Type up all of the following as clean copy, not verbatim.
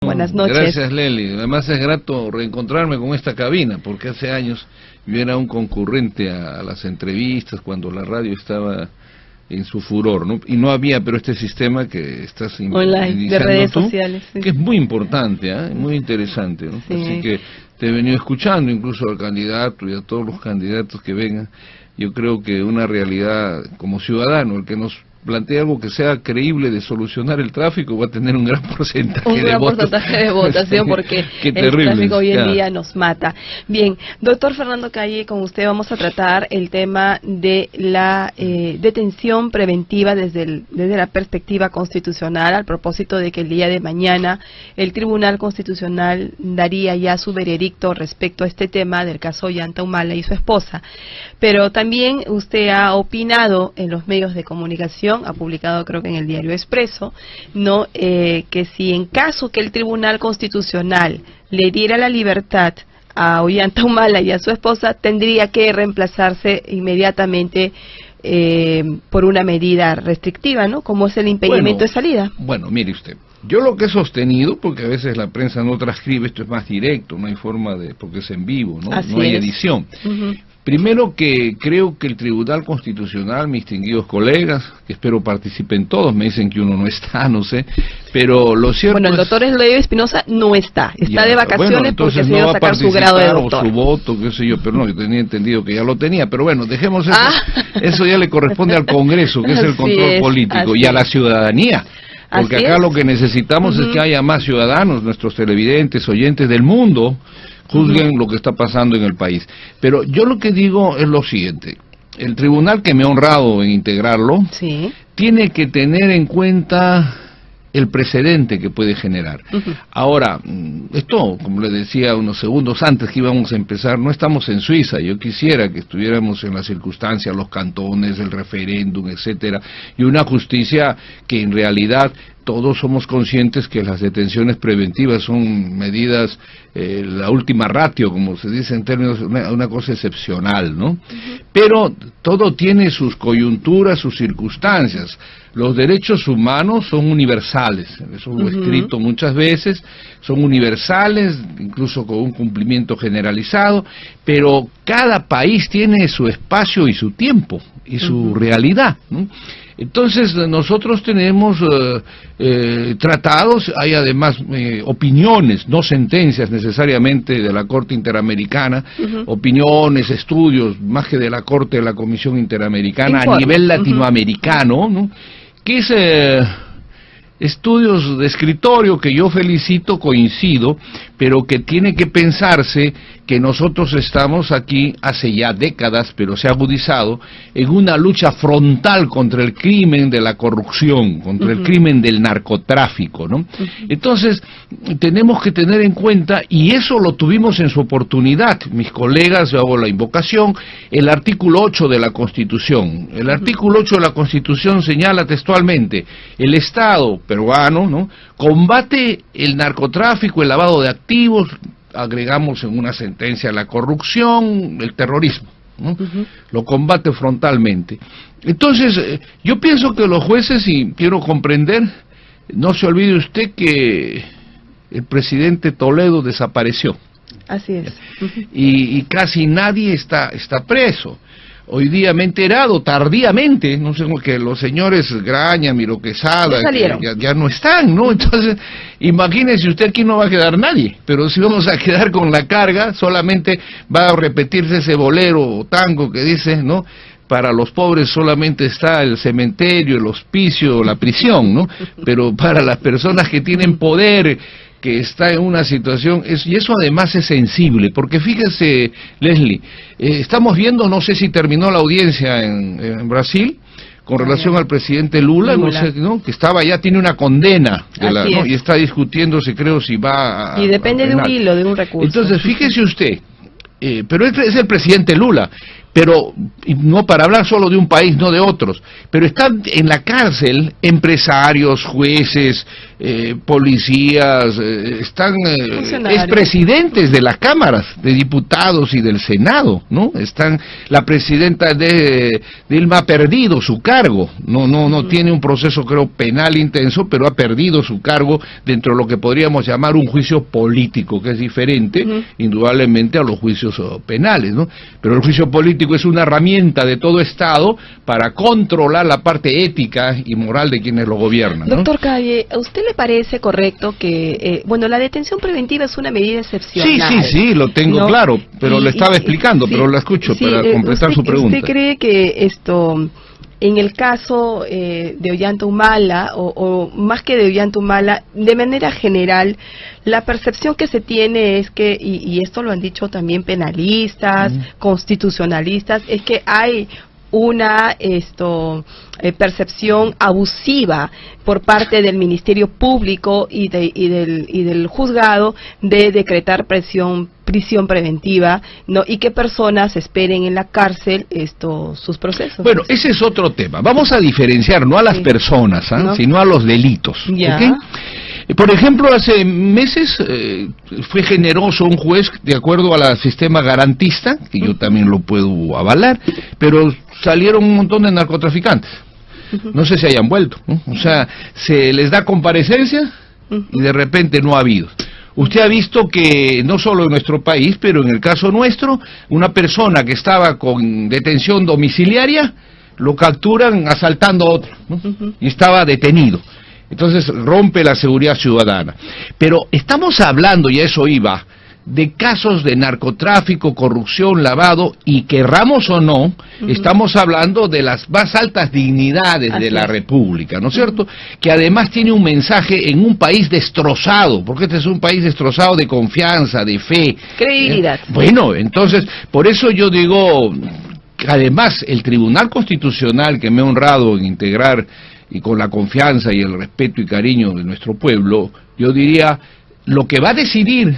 Buenas noches. Gracias, Leli. Además es grato reencontrarme con esta cabina, porque hace años yo era un concurrente a las entrevistas cuando la radio estaba en su furor, ¿no? Y no había, pero este sistema que estás online, de redes sociales, sí. Que es muy importante, muy interesante, ¿no? Sí. Así que te he venido escuchando incluso al candidato y a todos los candidatos que vengan. Yo creo que una realidad como ciudadano, el que nos plantea algo que sea creíble de solucionar el tráfico, va a tener un gran porcentaje de votos. porcentaje de votación, porque el tráfico hoy en día nos mata. Bien, doctor Fernando Calle, con usted vamos a tratar el tema de la detención preventiva desde la perspectiva constitucional, al propósito de que el día de mañana el Tribunal Constitucional daría ya su veredicto respecto a este tema del caso Ollanta Humala y su esposa. Pero también usted ha opinado en los medios de comunicación, ha publicado creo que en el diario Expreso, ¿no? Que si en caso que el Tribunal Constitucional le diera la libertad a Ollanta Humala y a su esposa, tendría que reemplazarse inmediatamente por una medida restrictiva, ¿no? Como es el impedimento de salida. Bueno, mire usted, yo lo que he sostenido, porque a veces la prensa no transcribe, esto es más directo, no hay forma de, porque es en vivo, ¿no? No hay edición. Primero, que creo que el Tribunal Constitucional, mis distinguidos colegas, que espero participen todos, me dicen que uno no está, no sé, pero lo cierto el doctor Esley Espinosa no está de vacaciones, porque se iba a sacar su grado de doctor. O su voto, qué sé yo, pero no, yo tenía entendido que ya lo tenía, pero bueno, dejemos eso, eso ya le corresponde al Congreso, que es el control político, y a la ciudadanía. Porque acá lo que necesitamos es que haya más ciudadanos, nuestros televidentes, oyentes del mundo, juzguen lo que está pasando en el país. Pero yo lo que digo es lo siguiente: el tribunal, que me ha honrado en integrarlo, tiene que tener en cuenta el precedente que puede generar. Ahora, esto, como le decía unos segundos antes que íbamos a empezar, no estamos en Suiza. Yo quisiera que estuviéramos en las circunstancias, los cantones, el referéndum, etcétera, y una justicia que en realidad todos somos conscientes que las detenciones preventivas son medidas, la última ratio, como se dice en términos, una cosa excepcional, ¿no? Pero todo tiene sus coyunturas, sus circunstancias. Los derechos humanos son universales, eso lo he escrito muchas veces, son universales, incluso con un cumplimiento generalizado, pero cada país tiene su espacio y su tiempo, y su realidad, ¿no? Entonces nosotros tenemos tratados, hay además opiniones, no sentencias necesariamente de la Corte Interamericana, opiniones, estudios, más que de la Corte, de la Comisión Interamericana, a nivel latinoamericano, ¿no? Que es estudios de escritorio que yo felicito, coincido, pero que tiene que pensarse que nosotros estamos aquí hace ya décadas, pero se ha agudizado, en una lucha frontal contra el crimen de la corrupción, contra el crimen del narcotráfico, ¿no? Entonces, tenemos que tener en cuenta, y eso lo tuvimos en su oportunidad, mis colegas, yo hago la invocación, el artículo 8 de la Constitución. El artículo 8 de la Constitución señala textualmente: el Estado peruano, ¿no?, combate el narcotráfico, el lavado de activos, agregamos en una sentencia la corrupción, el terrorismo, ¿no? Lo combate frontalmente. Entonces, yo pienso que los jueces, y quiero comprender, no se olvide usted que el presidente Toledo desapareció. Así es. Y casi nadie está preso. Hoy día me he enterado tardíamente, no sé, que los señores Graña, Miro Quesada, ya no están, ¿no? Entonces, imagínese usted, aquí no va a quedar nadie, pero si vamos a quedar con la carga, solamente va a repetirse ese bolero o tango que dice, ¿no?, para los pobres solamente está el cementerio, el hospicio, la prisión, ¿no? Pero para las personas que tienen poder, que está en una situación, y eso además es sensible, porque fíjese, Leslie, estamos viendo, no sé si terminó la audiencia en Brasil, con relación al presidente Lula, no sé, ¿no?, que ya tiene una condena, ¿no?, y está discutiéndose, creo, si va y depende de un hilo, de un recurso. Entonces, fíjese usted, pero es el presidente Lula, pero no para hablar solo de un país, no de otros, pero están en la cárcel empresarios, jueces, policías, están expresidentes de las cámaras de diputados y del Senado, ¿no? Están, la presidenta de Dilma ha perdido su cargo, no tiene un proceso, creo, penal intenso, pero ha perdido su cargo dentro de lo que podríamos llamar un juicio político, que es diferente, indudablemente, a los juicios penales, ¿no? Pero el juicio político es una herramienta de todo Estado para controlar la parte ética y moral de quienes lo gobiernan, ¿no? Doctor Calle, ¿a usted le parece correcto que, bueno, la detención preventiva es una medida excepcional? Sí, lo tengo claro, pero le estaba explicando, pero la escucho para completar su pregunta. ¿Usted cree que esto, en el caso de Ollanta Humala, o más que de Ollanta Humala, de manera general, la percepción que se tiene es que, y esto lo han dicho también penalistas, constitucionalistas, es que hay una percepción abusiva por parte del Ministerio Público y del juzgado de decretar prisión preventiva, ¿no? Y que personas esperen en la cárcel sus procesos. Bueno, ese es otro tema. Vamos a diferenciar no a las personas, ¿no? Sino a los delitos. ¿Okay? Por ejemplo, hace meses fue generoso un juez, de acuerdo al sistema garantista, que yo también lo puedo avalar, pero salieron un montón de narcotraficantes. No sé si hayan vuelto, ¿no? O sea, se les da comparecencia y de repente no ha habido. Usted ha visto que no solo en nuestro país, pero en el caso nuestro, una persona que estaba con detención domiciliaria, lo capturan asaltando a otro, ¿no? Y estaba detenido. Entonces rompe la seguridad ciudadana. Pero estamos hablando, y a eso iba, de casos de narcotráfico, corrupción, lavado, y querramos o no, estamos hablando de las más altas dignidades de la República, ¿no es cierto? Que además tiene un mensaje en un país destrozado, porque este es un país destrozado de confianza, de fe. Credibilidad. Bueno, entonces, por eso yo digo, que además el Tribunal Constitucional, que me ha honrado en integrar, y con la confianza y el respeto y cariño de nuestro pueblo, yo diría, lo que va a decidir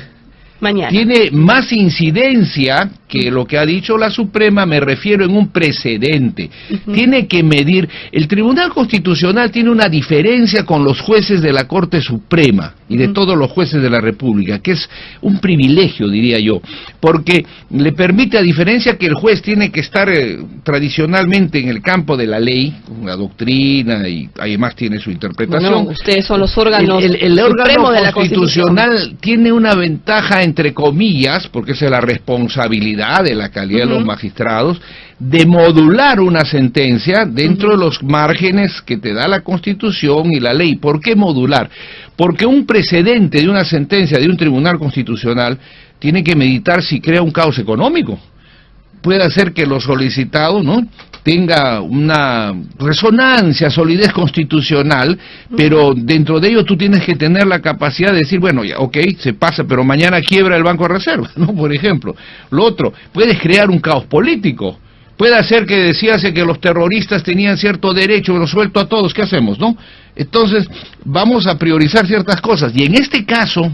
mañana tiene más incidencia que lo que ha dicho la Suprema, me refiero en un precedente. Tiene que medir, el Tribunal Constitucional tiene una diferencia con los jueces de la Corte Suprema y de todos los jueces de la República, que es un privilegio, diría yo, porque le permite, a diferencia que el juez tiene que estar tradicionalmente en el campo de la ley, la doctrina, y además tiene su interpretación. Bueno, ustedes son los órganos el órgano de la constitucional tiene una ventaja, entre comillas, porque esa es la responsabilidad de la calidad de los magistrados, de modular una sentencia dentro de los márgenes que te da la Constitución y la ley. ¿Por qué modular? Porque un precedente de una sentencia de un tribunal constitucional tiene que meditar si crea un caos económico. Puede hacer que lo solicitado, ¿no?, tenga una resonancia, solidez constitucional, pero dentro de ello tú tienes que tener la capacidad de decir, bueno, ya, ok, se pasa, pero mañana quiebra el Banco de Reserva, ¿no?, por ejemplo. Lo otro, puedes crear un caos político. Puede hacer que decíase que los terroristas tenían cierto derecho, lo suelto a todos, ¿qué hacemos, no? Entonces, vamos a priorizar ciertas cosas, y en este caso,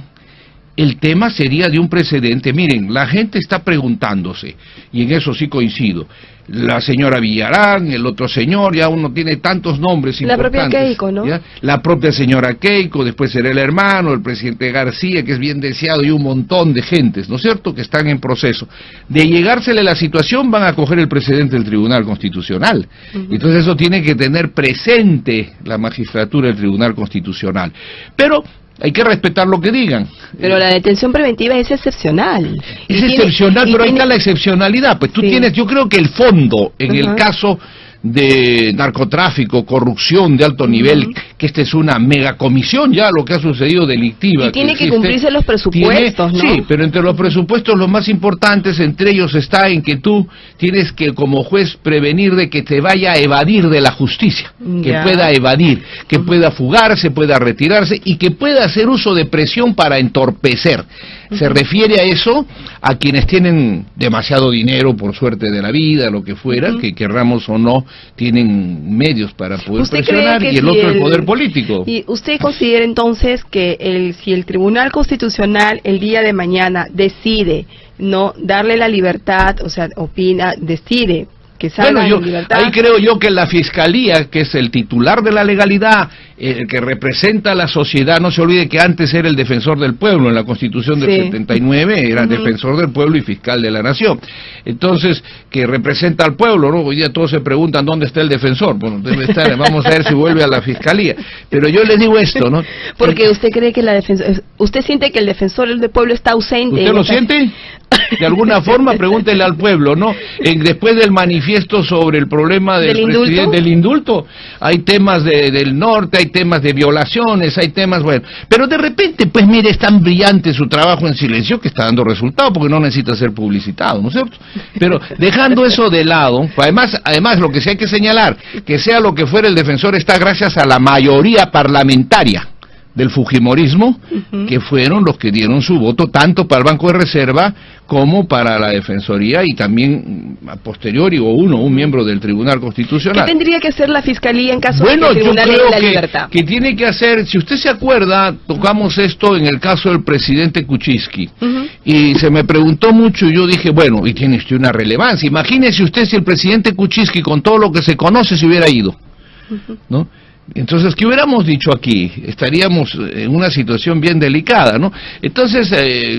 el tema sería de un precedente. Miren, la gente está preguntándose, y en eso sí coincido, la señora Villarán, el otro señor, ya uno tiene tantos nombres importantes. La propia Keiko, ¿no? ¿Ya? La propia señora Keiko, después será el hermano, el presidente García, que es bien deseado, y un montón de gentes, ¿no es cierto?, que están en proceso. De llegársele la situación, van a coger el precedente del Tribunal Constitucional. Entonces eso tiene que tener presente la magistratura del Tribunal Constitucional. Pero hay que respetar lo que digan. Pero la detención preventiva es excepcional. Es excepcional, pero ahí está la excepcionalidad. Pues tú tienes, yo creo que el fondo, en el caso de narcotráfico, corrupción de alto nivel, que esta es una megacomisión ya, lo que ha sucedido delictiva. Y tiene que cumplirse los presupuestos, ¿no? Sí, pero entre los presupuestos los más importantes, entre ellos está en que tú tienes que, como juez, prevenir de que te vaya a evadir de la justicia, que pueda evadir, que pueda fugarse, pueda retirarse y que pueda hacer uso de presión para entorpecer. Se refiere a eso, a quienes tienen demasiado dinero por suerte de la vida, lo que fuera, que querramos o no, tienen medios para poder presionar y el otro el poder político. ¿Y usted considera entonces que si el Tribunal Constitucional el día de mañana decide no darle la libertad, o sea, decide que salga en libertad? Ahí creo yo que la Fiscalía, que es el titular de la legalidad, el que representa a la sociedad, no se olvide que antes era el defensor del pueblo, en la Constitución del 79 era defensor del pueblo y fiscal de la nación. Entonces, que representa al pueblo, ¿no? Hoy día todos se preguntan dónde está el defensor. Bueno, debe estar, vamos a ver si vuelve a la Fiscalía. Pero yo les digo esto, ¿no? Porque usted cree que usted siente que el defensor del pueblo está ausente. ¿Usted lo siente? De alguna forma, pregúntele al pueblo, ¿no? Después del manifiesto sobre el problema del indulto, hay temas del norte, hay temas de violaciones, hay temas, bueno, pero de repente, pues mire, es tan brillante su trabajo en silencio que está dando resultado, porque no necesita ser publicitado, ¿no es cierto? Pero dejando eso de lado, además lo que sí hay que señalar, que sea lo que fuera el defensor, está gracias a la mayoría parlamentaria del fujimorismo, que fueron los que dieron su voto tanto para el Banco de Reserva como para la Defensoría y también a posteriori un miembro del Tribunal Constitucional. ¿Qué tendría que hacer la Fiscalía en caso de que el Tribunal le dé la libertad? Que tiene que hacer, si usted se acuerda, tocamos esto en el caso del presidente Kuczynski, y se me preguntó mucho y yo dije, bueno, y tiene usted una relevancia, imagínese usted si el presidente Kuczynski con todo lo que se conoce se hubiera ido, ¿no? Entonces, ¿qué hubiéramos dicho aquí? Estaríamos en una situación bien delicada, ¿no? Entonces,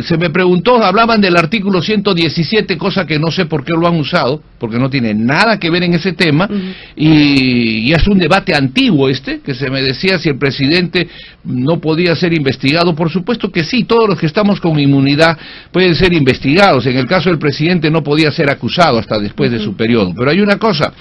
se me preguntó, hablaban del artículo 117, cosa que no sé por qué lo han usado, porque no tiene nada que ver en ese tema, y es un debate antiguo que se me decía si el presidente no podía ser investigado. Por supuesto que sí, todos los que estamos con inmunidad pueden ser investigados. En el caso del presidente no podía ser acusado hasta después de su periodo. Pero hay una cosa,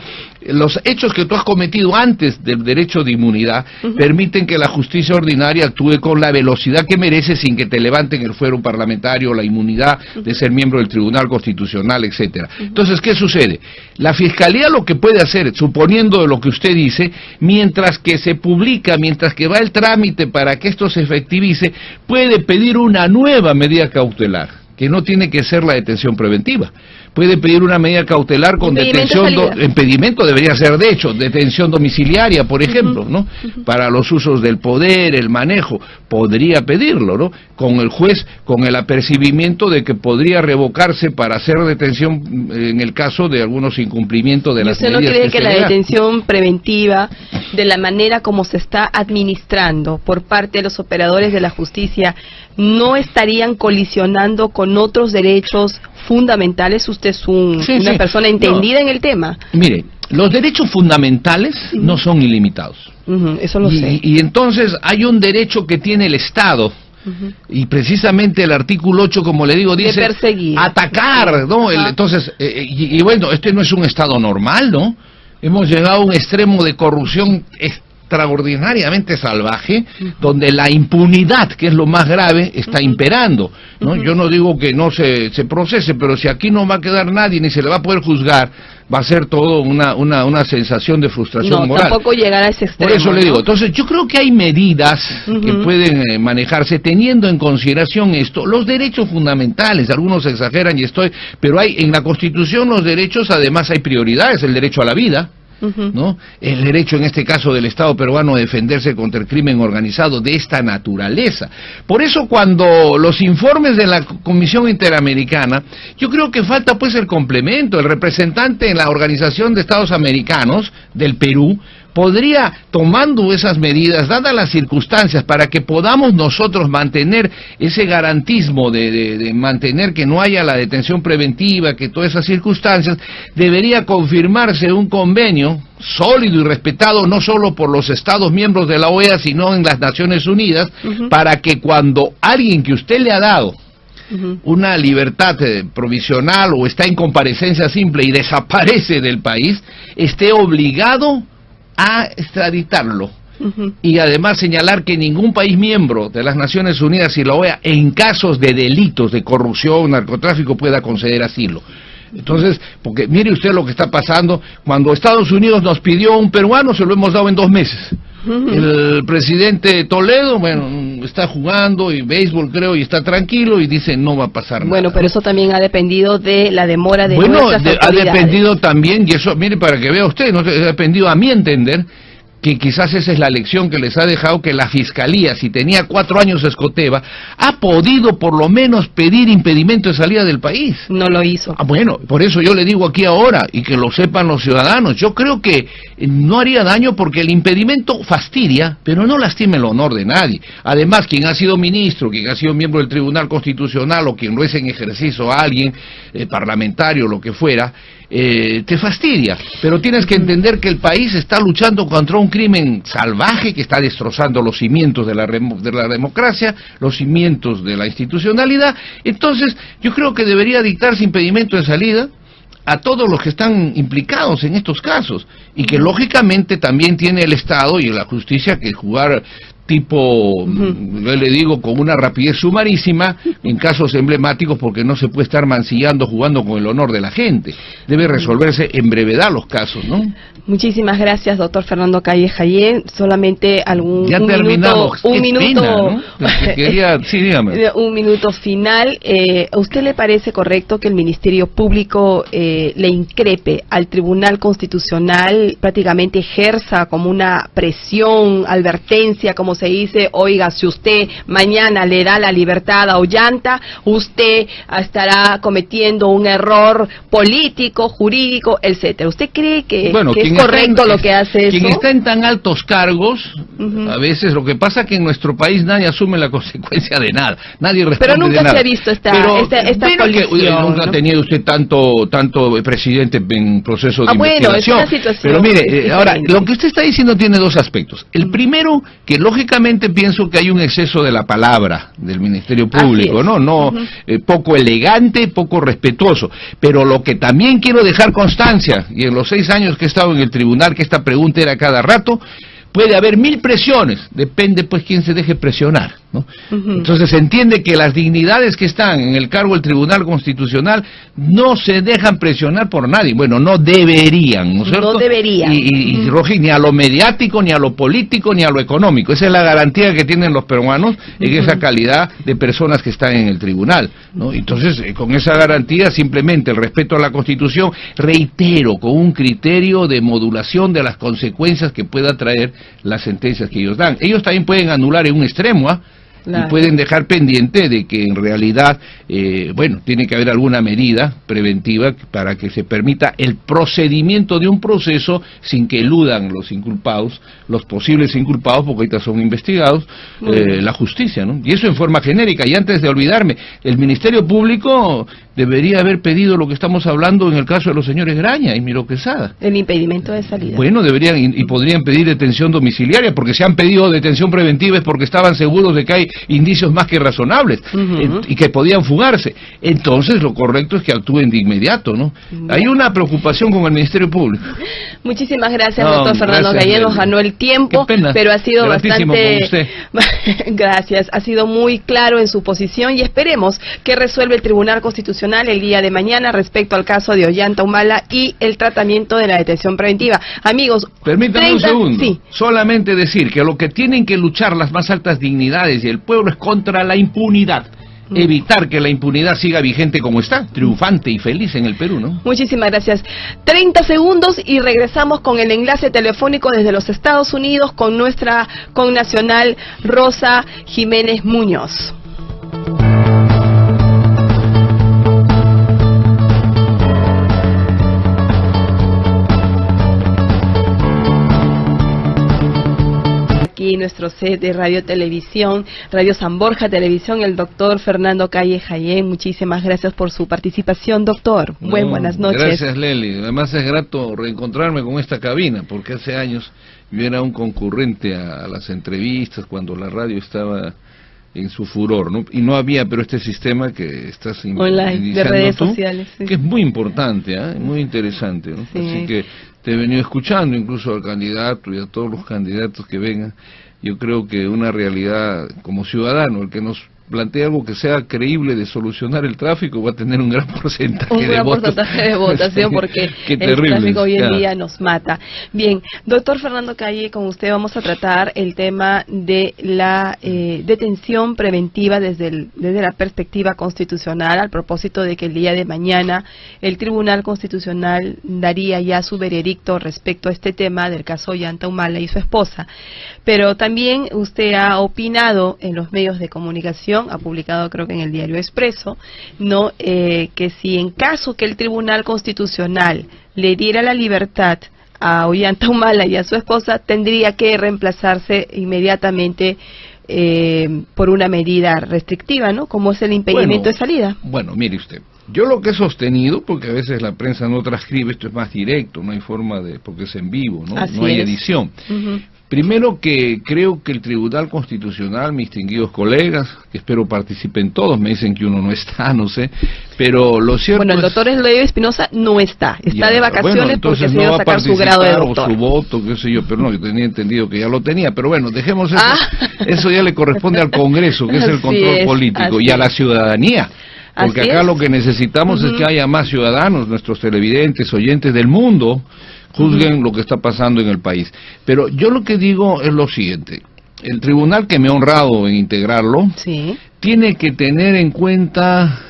los hechos que tú has cometido antes del derecho de inmunidad permiten que la justicia ordinaria actúe con la velocidad que merece sin que te levanten el fuero parlamentario, la inmunidad de ser miembro del Tribunal Constitucional, etcétera. Entonces, ¿qué sucede? La Fiscalía lo que puede hacer, suponiendo lo que usted dice, mientras que se publica, mientras que va el trámite para que esto se efectivice, puede pedir una nueva medida cautelar, que no tiene que ser la detención preventiva. Puede pedir una medida cautelar con impedimento debería ser, de hecho, detención domiciliaria, por ejemplo, ¿no? Para los usos del poder, el manejo, podría pedirlo, ¿no? Con el juez, con el apercibimiento de que podría revocarse para hacer detención en el caso de algunos incumplimientos de las medidas. ¿Usted no cree que la detención preventiva, de la manera como se está administrando por parte de los operadores de la justicia, no estarían colisionando con otros derechos fundamentales? Usted es una persona entendida en el tema. Mire, los derechos fundamentales no son ilimitados. Eso lo sé. Y entonces hay un derecho que tiene el Estado, y precisamente el artículo 8, como le digo, dice atacar, ¿no? Entonces, y bueno, este no es un Estado normal, ¿no? Hemos llegado a un extremo de corrupción extraordinariamente salvaje, donde la impunidad, que es lo más grave, está imperando, ¿no? Yo no digo que no se procese, pero si aquí no va a quedar nadie ni se le va a poder juzgar, va a ser todo una sensación de frustración moral. Tampoco llegar a ese extremo. Por eso le digo, entonces yo creo que hay medidas que pueden manejarse teniendo en consideración esto, los derechos fundamentales. Algunos exageran pero hay en la Constitución los derechos, además hay prioridades, el derecho a la vida, ¿no? El derecho en este caso del Estado peruano a defenderse contra el crimen organizado de esta naturaleza. Por eso cuando los informes de la Comisión Interamericana, yo creo que falta pues el complemento. El representante en la Organización de Estados Americanos del Perú podría, tomando esas medidas, dadas las circunstancias, para que podamos nosotros mantener ese garantismo de mantener que no haya la detención preventiva, que todas esas circunstancias, debería confirmarse un convenio sólido y respetado no solo por los Estados miembros de la OEA, sino en las Naciones Unidas, para que cuando alguien que usted le ha dado una libertad provisional o está en comparecencia simple y desaparece del país, esté obligado a extraditarlo. Y además señalar que ningún país miembro de las Naciones Unidas y la OEA, en casos de delitos de corrupción, narcotráfico, pueda conceder asilo. Entonces, porque mire usted lo que está pasando, cuando Estados Unidos nos pidió un peruano, se lo hemos dado en 2 meses. El presidente Toledo, bueno, está jugando y béisbol creo y está tranquilo y dice no va a pasar nada. Bueno, pero eso también ha dependido de la demora de nuestras autoridades. Ha dependido también, y eso, mire, para que vea usted, no ha dependido a mi entender, que quizás esa es la lección que les ha dejado, que la Fiscalía, si tenía 4 años Escoteva, ha podido por lo menos pedir impedimento de salida del país. No lo hizo. Bueno, por eso yo le digo aquí ahora, y que lo sepan los ciudadanos, yo creo que no haría daño porque el impedimento fastidia, pero no lastima el honor de nadie. Además, quien ha sido ministro, quien ha sido miembro del Tribunal Constitucional, o quien lo es en ejercicio a alguien, parlamentario, lo que fuera, te fastidia, pero tienes que entender que el país está luchando contra un crimen salvaje que está destrozando los cimientos de la democracia, los cimientos de la institucionalidad. Entonces yo creo que debería dictarse impedimento de salida a todos los que están implicados en estos casos, y que lógicamente también tiene el Estado y la justicia que jugar tipo, yo le digo, con una rapidez sumarísima en casos emblemáticos, porque no se puede estar mancillando, jugando con el honor de la gente. Debe resolverse en brevedad los casos, ¿no? Muchísimas gracias, doctor Fernando Calle Jayén. Solamente un minuto final. ¿A usted le parece correcto que el Ministerio Público le increpe al Tribunal Constitucional, prácticamente ejerza como una presión, advertencia, como se dice, oiga, si usted mañana le da la libertad a Ollanta, usted estará cometiendo un error político, jurídico, etcétera? ¿Usted cree que es correcto lo que hace eso? Quien está en tan altos cargos, a veces lo que pasa es que en nuestro país nadie asume la consecuencia de nada, nadie responde de nada. Pero nunca se ha visto esta colisión, nunca ha tenido usted tanto presidente en proceso de investigación. Es una situación. Pero mire, ahora, lo que usted está diciendo tiene dos aspectos. El primero, que lógicamente pienso que hay un exceso de la palabra del Ministerio Público, ¿no? Poco elegante, poco respetuoso. Pero lo que también quiero dejar constancia, y en los 6 años que he estado en el tribunal, que esta pregunta era cada rato, puede haber 1000 presiones, depende pues quién se deje presionar, ¿no? Entonces se entiende que las dignidades que están en el cargo del Tribunal Constitucional no se dejan presionar por nadie. Bueno, no deberían, ¿no es cierto? No deberían. Y Rogi, ni a lo mediático, ni a lo político, ni a lo económico. Esa es la garantía que tienen los peruanos en esa calidad de personas que están en el tribunal, ¿no? Entonces, con esa garantía, simplemente el respeto a la Constitución, reitero, con un criterio de modulación de las consecuencias que pueda traer las sentencias que ellos dan. Ellos también pueden anular en un extremo, Claro. Y pueden dejar pendiente de que en realidad, tiene que haber alguna medida preventiva para que se permita el procedimiento de un proceso sin que eludan los inculpados, los posibles inculpados, porque ahorita son investigados, la justicia, ¿no? Y eso en forma genérica. Y antes de olvidarme, el Ministerio Público debería haber pedido lo que estamos hablando en el caso de los señores Graña y Miro Quesada. El impedimento de salida. Bueno, deberían y podrían pedir detención domiciliaria, porque se han pedido detención preventiva es porque estaban seguros de que hay indicios más que razonables y que podían fugarse. Entonces lo correcto es que actúen de inmediato, ¿no? Hay una preocupación con el Ministerio Público. Muchísimas gracias, doctor Fernando Calle, nos ganó el tiempo, pero ha sido bastante... Gracias, ha sido muy claro en su posición y esperemos que resuelva el Tribunal Constitucional el día de mañana respecto al caso de Ollanta Humala y el tratamiento de la detención preventiva. Amigos, permítanme un segundo, solamente decir que lo que tienen que luchar las más altas dignidades y el pueblo es contra la impunidad. Evitar que la impunidad siga vigente como está, triunfante y feliz en el Perú, ¿no? Muchísimas gracias. 30 segundos y regresamos con el enlace telefónico desde los Estados Unidos con nuestra connacional Rosa Jiménez Muñoz. Aquí nuestro set de Radio Televisión, Radio San Borja Televisión, el doctor Fernando Calle Jayén. Muchísimas gracias por su participación, doctor. Buenas noches. Gracias, Leli. Además es grato reencontrarme con esta cabina, porque hace años yo era un concurrente a las entrevistas cuando la radio estaba en su furor, ¿no? Y no había, pero este sistema que estás online, de redes sociales, que es muy importante, muy interesante, ¿no? Sí. Así que te he venido escuchando incluso al candidato y a todos los candidatos que vengan. Yo creo que una realidad como ciudadano, el que nos plantee algo que sea creíble de solucionar el tráfico, va a tener un gran porcentaje de votación porque el tráfico hoy en día nos mata. Bien, doctor Fernando Calle, con usted vamos a tratar el tema de la detención preventiva desde la perspectiva constitucional, al propósito de que el día de mañana el Tribunal Constitucional daría ya su veredicto respecto a este tema del caso Ollanta Humala y su esposa. Pero también usted ha opinado en los medios de comunicación, ha publicado creo que en el diario Expreso, ¿no? Que si en caso que el Tribunal Constitucional le diera la libertad a Ollanta Humala y a su esposa, tendría que reemplazarse inmediatamente por una medida restrictiva, ¿no? Como es el impedimento de salida. Bueno, mire usted, yo lo que he sostenido, porque a veces la prensa no transcribe, esto es más directo, no hay forma de, porque es en vivo, ¿no? No hay edición. Primero que creo que el Tribunal Constitucional, mis distinguidos colegas, que espero participen todos, me dicen que uno no está, no sé, pero lo cierto bueno, el doctor Eloy Espinosa no está de vacaciones porque se iba a sacar su grado de doctor. O su voto, qué sé yo, pero no, yo tenía entendido que ya lo tenía, pero bueno, dejemos eso, eso ya le corresponde al Congreso, que es el control político, y a la ciudadanía. Porque acá lo que necesitamos es que haya más ciudadanos, nuestros televidentes, oyentes del mundo, juzguen lo que está pasando en el país. Pero yo lo que digo es lo siguiente, el tribunal que me ha honrado en integrarlo, tiene que tener en cuenta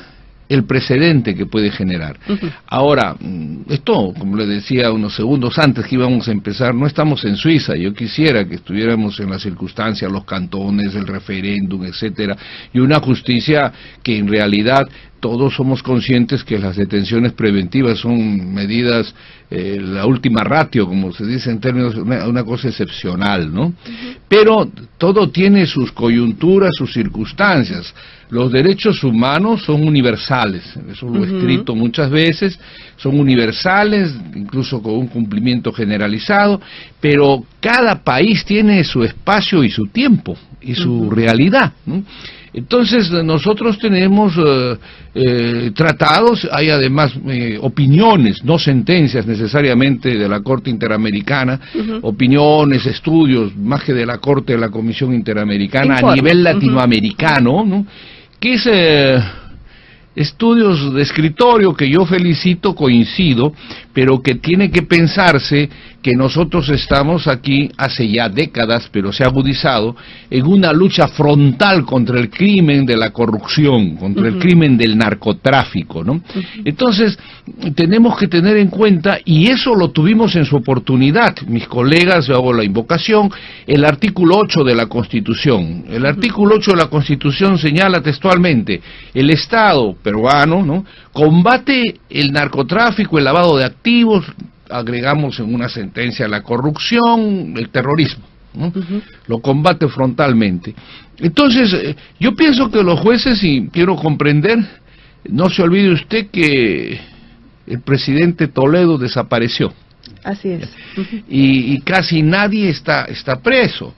el precedente que puede generar. Ahora, esto, como le decía unos segundos antes que íbamos a empezar, no estamos en Suiza. Yo quisiera que estuviéramos en las circunstancias, los cantones, el referéndum, etcétera, y una justicia que en realidad todos somos conscientes que las detenciones preventivas son medidas, la última ratio, como se dice en términos, una cosa excepcional, ¿no? Pero todo tiene sus coyunturas, sus circunstancias. Los derechos humanos son universales, eso lo he escrito muchas veces, son universales, incluso con un cumplimiento generalizado, pero cada país tiene su espacio y su tiempo, y su realidad, ¿no? Entonces nosotros tenemos tratados, hay además opiniones, no sentencias necesariamente de la Corte Interamericana, opiniones, estudios, más que de la Corte de la Comisión Interamericana, a nivel latinoamericano, ¿no? Que es estudios de escritorio que yo felicito, coincido, pero que tiene que pensarse que nosotros estamos aquí hace ya décadas, pero se ha agudizado, en una lucha frontal contra el crimen de la corrupción, contra el crimen del narcotráfico, ¿no? Entonces, tenemos que tener en cuenta, y eso lo tuvimos en su oportunidad, mis colegas, yo hago la invocación, el artículo 8 de la Constitución. El artículo 8 de la Constitución señala textualmente, el Estado peruano, ¿no?, combate el narcotráfico, el lavado de activos, agregamos en una sentencia la corrupción, el terrorismo, ¿no? Lo combate frontalmente. Entonces, yo pienso que los jueces, y quiero comprender, no se olvide usted que el presidente Toledo desapareció. Así es. Y casi nadie está preso.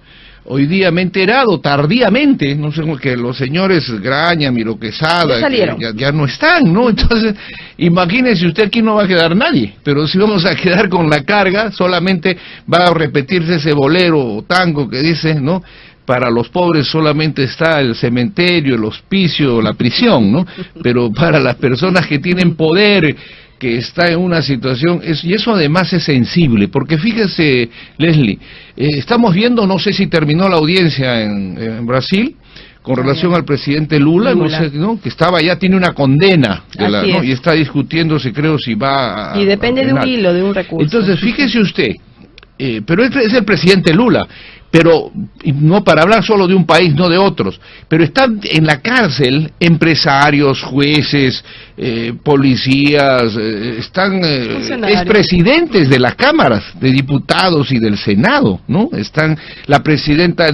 Hoy día me he enterado tardíamente, no sé, que los señores Graña, Miro Quesada, ya no están, ¿no? Entonces, imagínese usted, aquí no va a quedar nadie, pero si vamos a quedar con la carga, solamente va a repetirse ese bolero o tango que dice, ¿no?, para los pobres solamente está el cementerio, el hospicio, la prisión, ¿no? Pero para las personas que tienen poder, que está en una situación, y eso además es sensible, porque fíjese, Leslie, estamos viendo, no sé si terminó la audiencia en Brasil, con relación al presidente Lula, no sé, ¿no?, que estaba ya, tiene una condena, ¿no?, y está discutiéndose, creo, si va a... Y depende de un hilo, de un recurso. Entonces, fíjese usted, pero es el presidente Lula, pero no para hablar solo de un país, no de otros, pero están en la cárcel empresarios, jueces, policías, están expresidentes de las cámaras de diputados y del Senado, ¿no? Están, la presidenta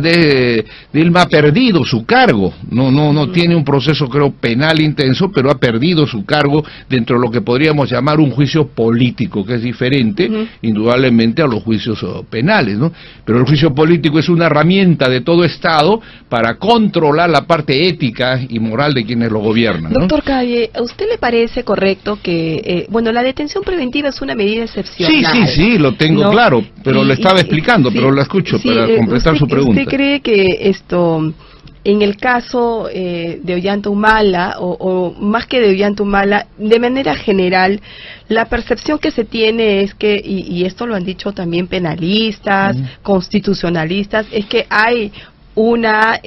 Dilma ha perdido su cargo, no tiene un proceso, creo, penal intenso, pero ha perdido su cargo dentro de lo que podríamos llamar un juicio político, que es diferente, indudablemente, a los juicios penales, ¿no? Pero el juicio político es una herramienta de todo Estado para controlar la parte ética y moral de quienes lo gobiernan, ¿no? Doctor Calle, ¿a usted le parece correcto que, bueno, la detención preventiva es una medida excepcional? Sí, lo tengo claro, pero le estaba explicando, pero la escucho para completar su pregunta. ¿Usted cree que esto en el caso de Ollanta-Humala, o más que de Ollanta-Humala, de manera general, la percepción que se tiene es que, y esto lo han dicho también penalistas, constitucionalistas, es que hay una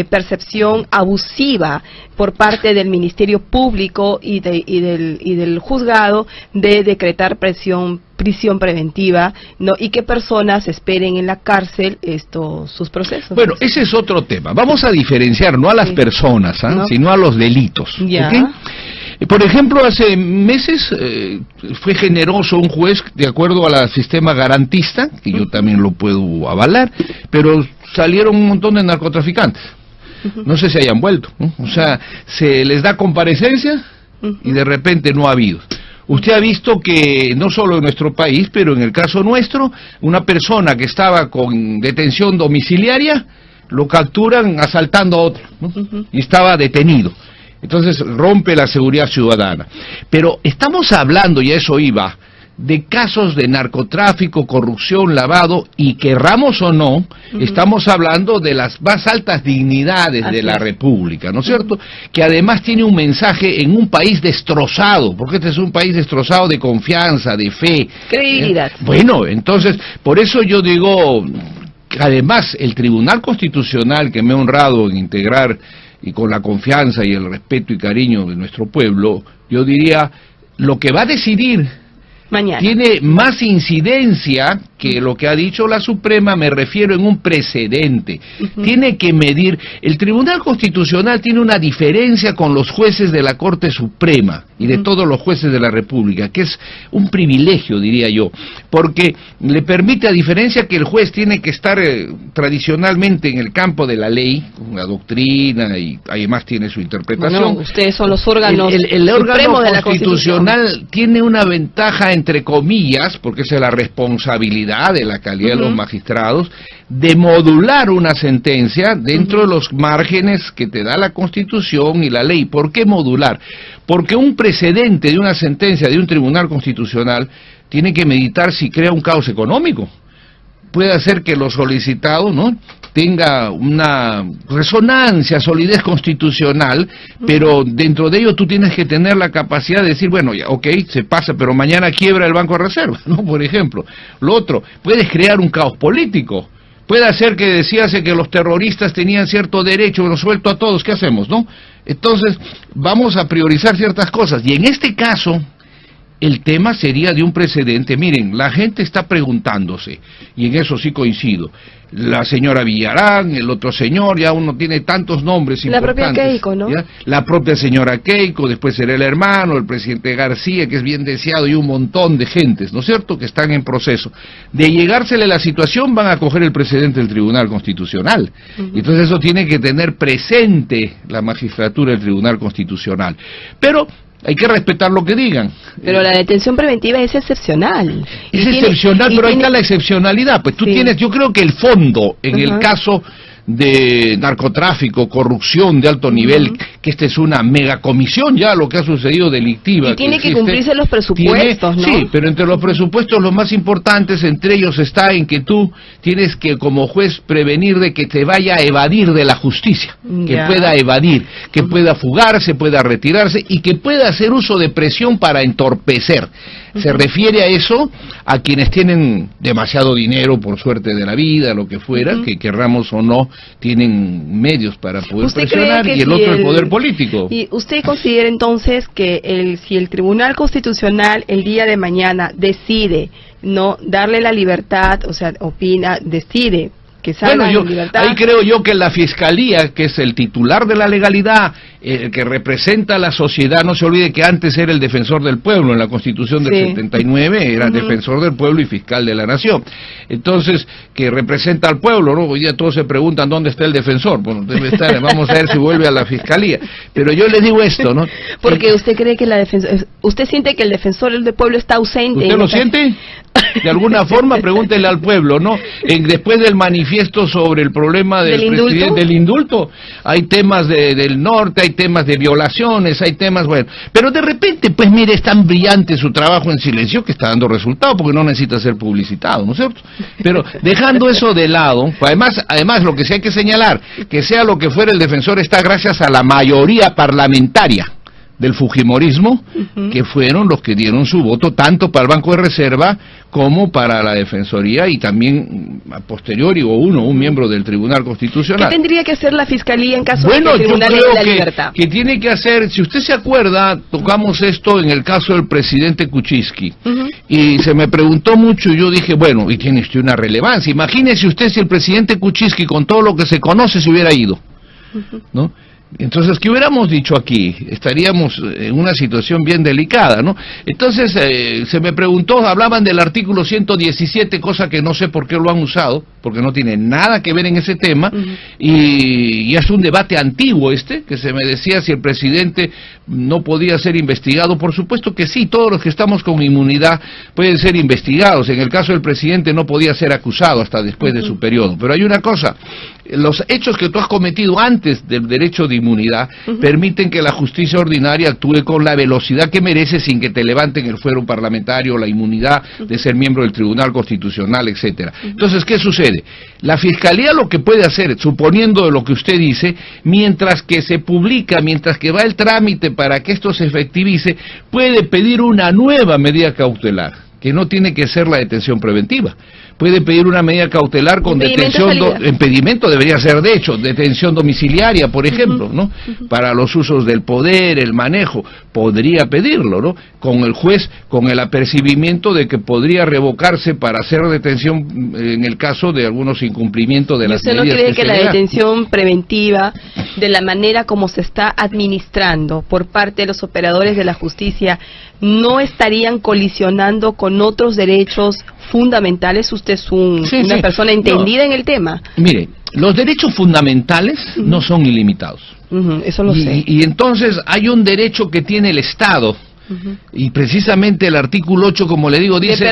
percepción abusiva por parte del Ministerio Público y del juzgado de decretar prisión preventiva, ¿no? Y que personas esperen en la cárcel sus procesos. Bueno, ese es otro tema. Vamos a diferenciar no a las personas, ¿no? Sino a los delitos. Ya. ¿Okay? Por ejemplo, hace meses fue generoso un juez, de acuerdo al sistema garantista, que yo también lo puedo avalar, pero salieron un montón de narcotraficantes. No sé si hayan vuelto, ¿no? O sea, se les da comparecencia y de repente no ha habido. Usted ha visto que no solo en nuestro país, pero en el caso nuestro, una persona que estaba con detención domiciliaria, lo capturan asaltando a otro, ¿no? Y estaba detenido. Entonces rompe la seguridad ciudadana. Pero estamos hablando, y a eso iba, de casos de narcotráfico, corrupción, lavado, y querramos o no, estamos hablando de las más altas dignidades de la República, ¿no es cierto? Que además tiene un mensaje en un país destrozado, porque este es un país destrozado de confianza, de fe. Credibilidad. Bueno, entonces, por eso yo digo, además, el Tribunal Constitucional, que me ha honrado en integrar, y con la confianza y el respeto y cariño de nuestro pueblo, yo diría, lo que va a decidir mañana tiene más incidencia que lo que ha dicho la Suprema, me refiero en un precedente. Tiene que medir, el Tribunal Constitucional tiene una diferencia con los jueces de la Corte Suprema y de todos los jueces de la República, que es un privilegio, diría yo, porque le permite, a diferencia que el juez tiene que estar tradicionalmente en el campo de la ley, con la doctrina, y además tiene su interpretación. Bueno, ustedes son los órganos el órgano de la constitucional tiene una ventaja, entre comillas, porque esa es la responsabilidad de la calidad de los magistrados, de modular una sentencia dentro de los márgenes que te da la Constitución y la ley. ¿Por qué modular? Porque un precedente de una sentencia de un tribunal constitucional tiene que meditar si crea un caos económico. Puede hacer que lo solicitado, ¿no?, tenga una resonancia, solidez constitucional, pero dentro de ello tú tienes que tener la capacidad de decir, bueno, ya, ok, se pasa, pero mañana quiebra el Banco de Reserva, ¿no?, por ejemplo. Lo otro, puedes crear un caos político. Puede hacer que decíase que los terroristas tenían cierto derecho, lo suelto a todos, ¿qué hacemos, no? Entonces, vamos a priorizar ciertas cosas, y en este caso, el tema sería de un precedente. Miren, la gente está preguntándose, y en eso sí coincido, la señora Villarán, el otro señor, ya uno tiene tantos nombres importantes. La propia Keiko, ¿no? ¿Ya? La propia señora Keiko, después será el hermano, el presidente García, que es bien deseado, y un montón de gentes, ¿no es cierto?, que están en proceso. De llegársele la situación, van a coger el precedente del Tribunal Constitucional. Entonces eso tiene que tener presente la magistratura del Tribunal Constitucional. Pero hay que respetar lo que digan. Pero la detención preventiva es excepcional. Es excepcional, pero ahí está la excepcionalidad. Pues tú tienes, yo creo que el fondo, en el caso de narcotráfico, corrupción de alto nivel, que esta es una megacomisión ya, lo que ha sucedido delictiva. Y tiene que cumplirse los presupuestos, ¿no? Sí, pero entre los presupuestos los más importantes, entre ellos está en que tú tienes que, como juez, prevenir de que te vaya a evadir de la justicia, que pueda evadir, que pueda fugarse, pueda retirarse y que pueda hacer uso de presión para entorpecer. Se refiere a eso a quienes tienen demasiado dinero, por suerte de la vida, lo que fuera, que querramos o no, tienen medios para poder presionar, y el otro el poder político. ¿Y usted considera entonces que si el Tribunal Constitucional el día de mañana decide no darle la libertad, o sea, decide que salga en libertad? Ahí creo yo que la Fiscalía, que es el titular de la legalidad, el que representa a la sociedad, no se olvide que antes era el defensor del pueblo, en la Constitución del 79 era defensor del pueblo y fiscal de la nación. Entonces, que representa al pueblo, ¿no? Hoy día todos se preguntan dónde está el defensor. Bueno, debe estar, vamos a ver si vuelve a la Fiscalía. Pero yo le digo esto, ¿no? Porque usted cree que usted siente que el defensor del pueblo está ausente. ¿Usted lo siente? De alguna forma, pregúntele al pueblo, ¿no? Después del manifiesto sobre el problema del indulto, hay temas del norte, hay temas de violaciones, hay temas, bueno, pero de repente, pues mire, es tan brillante su trabajo en silencio que está dando resultado, porque no necesita ser publicitado, ¿no es cierto? Pero dejando eso de lado, además lo que sí hay que señalar, que sea lo que fuera el defensor, está gracias a la mayoría parlamentaria del fujimorismo, que fueron los que dieron su voto tanto para el Banco de Reserva como para la Defensoría, y también a posteriori un miembro del Tribunal Constitucional. ¿Qué tendría que hacer la Fiscalía en caso de que el Tribunal le dé la libertad? Que tiene que hacer, si usted se acuerda, tocamos esto en el caso del presidente Kuczynski, y se me preguntó mucho, y yo dije, bueno, y tiene usted una relevancia, imagínese usted si el presidente Kuczynski, con todo lo que se conoce, se hubiera ido, ¿no? Entonces, ¿qué hubiéramos dicho aquí? Estaríamos en una situación bien delicada, ¿no? Entonces, se me preguntó, hablaban del artículo 117, cosa que no sé por qué lo han usado, porque no tiene nada que ver en ese tema, y es un debate antiguo que se me decía si el presidente no podía ser investigado. Por supuesto que sí, todos los que estamos con inmunidad pueden ser investigados. En el caso del presidente no podía ser acusado hasta después de su periodo. Pero hay una cosa, los hechos que tú has cometido antes del derecho de inmunidad permiten que la justicia ordinaria actúe con la velocidad que merece sin que te levanten el fuero parlamentario, la inmunidad de ser miembro del Tribunal Constitucional, etcétera. Entonces, ¿qué sucede? La Fiscalía lo que puede hacer, suponiendo de lo que usted dice, mientras que se publica, mientras que va el trámite para que esto se efectivice, puede pedir una nueva medida cautelar, que no tiene que ser la detención preventiva. Puede pedir una medida cautelar con impedimento debería ser, de hecho, detención domiciliaria, por ejemplo, ¿no? Para los usos del poder, el manejo, podría pedirlo, ¿no? Con el juez, con el apercibimiento de que podría revocarse para hacer detención en el caso de algunos incumplimientos de las medidas. ¿Usted no cree que la detención preventiva, de la manera como se está administrando por parte de los operadores de la justicia, no estarían colisionando con otros derechos fundamentales? Usted es una persona entendida en el tema. Mire, los derechos fundamentales no son ilimitados. Eso lo sé. Y entonces hay un derecho que tiene el Estado, y precisamente el artículo 8, como le digo, dice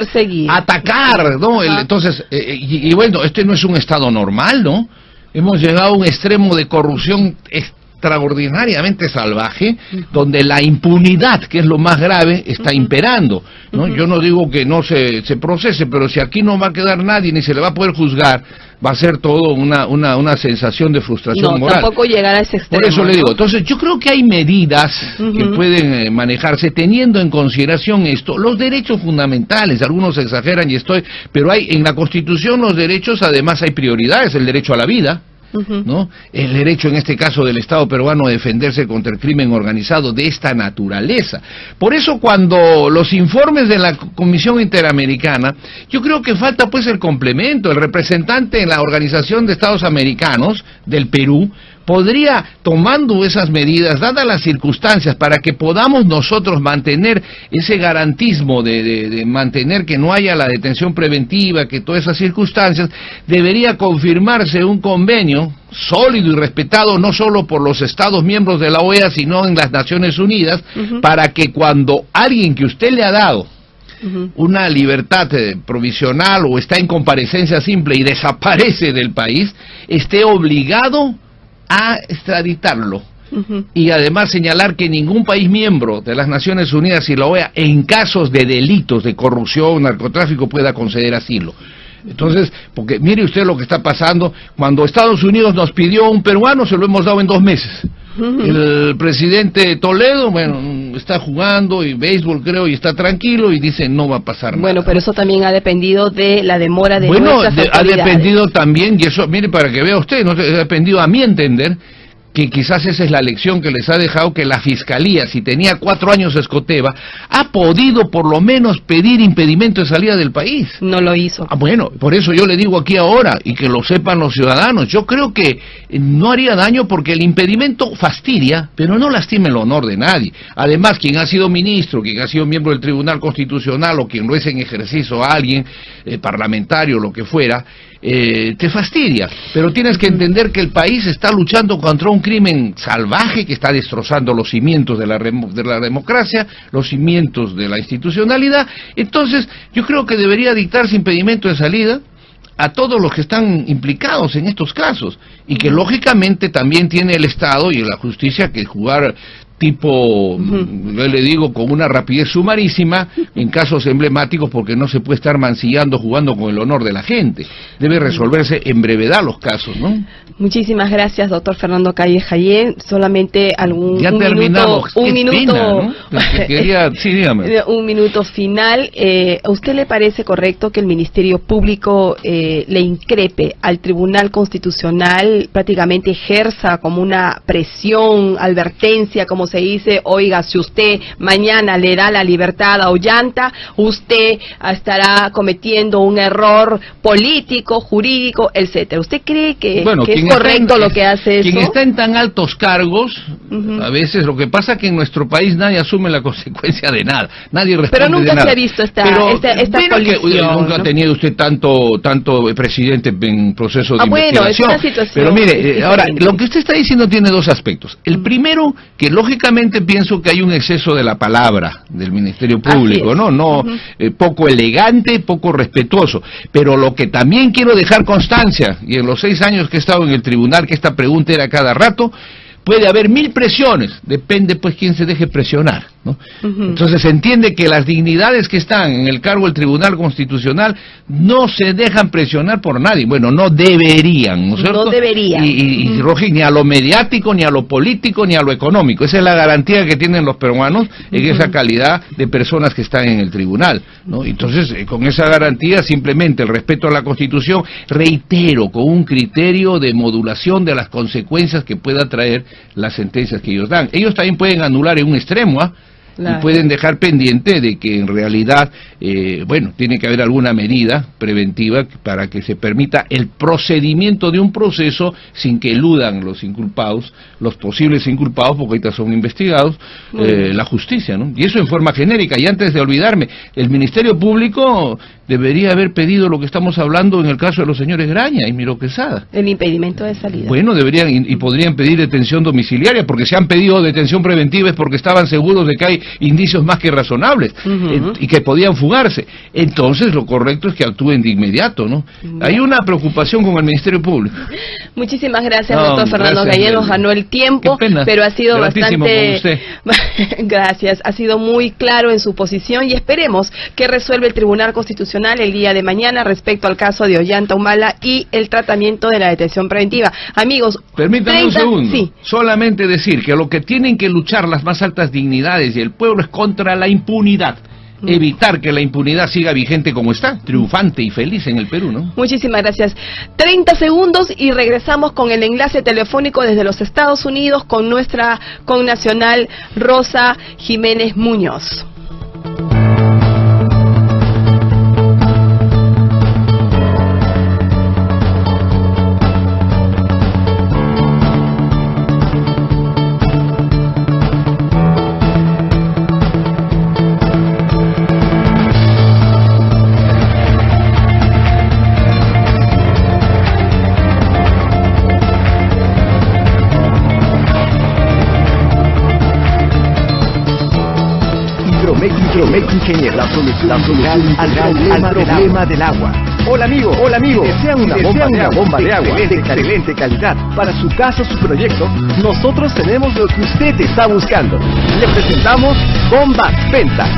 atacar, ¿no? Entonces, y bueno, este no es un Estado normal, ¿no? Hemos llegado a un extremo de corrupción extraordinariamente salvaje, donde la impunidad, que es lo más grave, está imperando, ¿no? Yo no digo que no se procese, pero si aquí no va a quedar nadie ni se le va a poder juzgar, va a ser todo una sensación de frustración moral. Tampoco llegar a ese extremo. Por eso le digo, entonces yo creo que hay medidas que pueden manejarse teniendo en consideración esto, los derechos fundamentales. Algunos exageran pero hay en la Constitución los derechos, además hay prioridades, el derecho a la vida, ¿no? El derecho en este caso del Estado peruano a defenderse contra el crimen organizado de esta naturaleza. Por eso cuando los informes de la Comisión Interamericana, yo creo que falta pues el complemento. El representante en la Organización de Estados Americanos del Perú podría, tomando esas medidas, dadas las circunstancias, para que podamos nosotros mantener ese garantismo de mantener que no haya la detención preventiva, que todas esas circunstancias, debería confirmarse un convenio sólido y respetado no solo por los Estados miembros de la OEA, sino en las Naciones Unidas, para que cuando alguien que usted le ha dado una libertad provisional o está en comparecencia simple y desaparece del país, esté obligado a extraditarlo. Y además señalar que ningún país miembro de las Naciones Unidas y la OEA, en casos de delitos de corrupción, narcotráfico, pueda conceder asilo. Entonces, porque mire usted lo que está pasando, cuando Estados Unidos nos pidió a un peruano, se lo hemos dado en 2 meses. El presidente Toledo, bueno, está jugando y béisbol creo y está tranquilo y dice no va a pasar nada. Bueno, pero eso también ha dependido de la demora de nuestras autoridades. Ha dependido también, y eso, mire, para que vea usted, no ha dependido a mi entender, que quizás esa es la lección que les ha dejado, que la Fiscalía, si tenía 4 años Escoteva, ha podido por lo menos pedir impedimento de salida del país. No lo hizo. Bueno, por eso yo le digo aquí ahora, y que lo sepan los ciudadanos, yo creo que no haría daño porque el impedimento fastidia, pero no lastima el honor de nadie. Además, quien ha sido ministro, quien ha sido miembro del Tribunal Constitucional, o quien lo es en ejercicio a alguien, parlamentario, lo que fuera, te fastidia, pero tienes que entender que el país está luchando contra un crimen salvaje que está destrozando los cimientos de la democracia, los cimientos de la institucionalidad. Entonces yo creo que debería dictarse impedimento de salida a todos los que están implicados en estos casos, y que lógicamente también tiene el Estado y la justicia que jugar tipo, yo le digo, con una rapidez sumarísima en casos emblemáticos, porque no se puede estar mancillando, jugando con el honor de la gente. Debe resolverse en brevedad los casos, ¿no? Muchísimas gracias, doctor Fernando Calle Jayén. Solamente ya terminamos. Un minuto, ¿no? Sí, dígame. Un minuto final. ¿A usted le parece correcto que el Ministerio Público le increpe al Tribunal Constitucional, prácticamente ejerza como una presión, advertencia, como se dice, oiga, si usted mañana le da la libertad a Ollanta, usted estará cometiendo un error político, jurídico, etcétera? ¿Usted cree que es correcto lo que hace eso? Quien está en tan altos cargos, a veces lo que pasa es que en nuestro país nadie asume la consecuencia de nada, nadie responde de nada. Pero nunca se ha visto esta colisión, nunca ha tenido usted tanto presidente en proceso de investigación. Es una situación. Pero mire, ahora, lo que usted está diciendo tiene dos aspectos. El primero, que lógicamente pienso que hay un exceso de la palabra del Ministerio Público, ¿no? Poco elegante, poco respetuoso. Pero lo que también quiero dejar constancia, y en los 6 años que he estado en el tribunal, que esta pregunta era cada rato, puede haber 1000 presiones, depende pues quién se deje presionar, ¿no? Entonces se entiende que las dignidades que están en el cargo del Tribunal Constitucional no se dejan presionar por nadie, bueno, no deberían, ¿no es cierto? No deberían. Y Rogi, ni a lo mediático, ni a lo político, ni a lo económico. Esa es la garantía que tienen los peruanos en esa calidad de personas que están en el tribunal, ¿no? Entonces, con esa garantía, simplemente el respeto a la Constitución, reitero, con un criterio de modulación de las consecuencias que pueda traer las sentencias que ellos dan. Ellos también pueden anular en un extremo, y pueden dejar pendiente de que en realidad, tiene que haber alguna medida preventiva para que se permita el procedimiento de un proceso sin que eludan los inculpados, los posibles inculpados, porque ahorita son investigados, la justicia, ¿no? Y eso en forma genérica. Y antes de olvidarme, el Ministerio Público debería haber pedido lo que estamos hablando en el caso de los señores Graña y Miro Quesada. El impedimento de salida. Bueno, deberían y podrían pedir detención domiciliaria, porque se han pedido detención preventiva es porque estaban seguros de que hay indicios más que razonables y que podían fugarse. Entonces lo correcto es que actúen de inmediato, ¿no? Hay una preocupación con el Ministerio Público. Muchísimas gracias, doctor Fernando Calle. Nos ganó el tiempo, pero ha sido bastante... Gracias, ha sido muy claro en su posición y esperemos que resuelva el Tribunal Constitucional el día de mañana respecto al caso de Ollanta Humala y el tratamiento de la detención preventiva. Amigos, permítanme un segundo. Sí. Solamente decir que lo que tienen que luchar las más altas dignidades y el pueblo es contra la impunidad. Evitar que la impunidad siga vigente como está, triunfante y feliz en el Perú, ¿no? Muchísimas gracias. 30 segundos y regresamos con el enlace telefónico desde los Estados Unidos con nuestra connacional Rosa Jiménez Muñoz. La solución al problema del agua. Hola amigo, ¿desea una bomba de agua de excelente calidad para su casa o su proyecto? Nosotros tenemos lo que usted está buscando. Le presentamos Bombas Penta,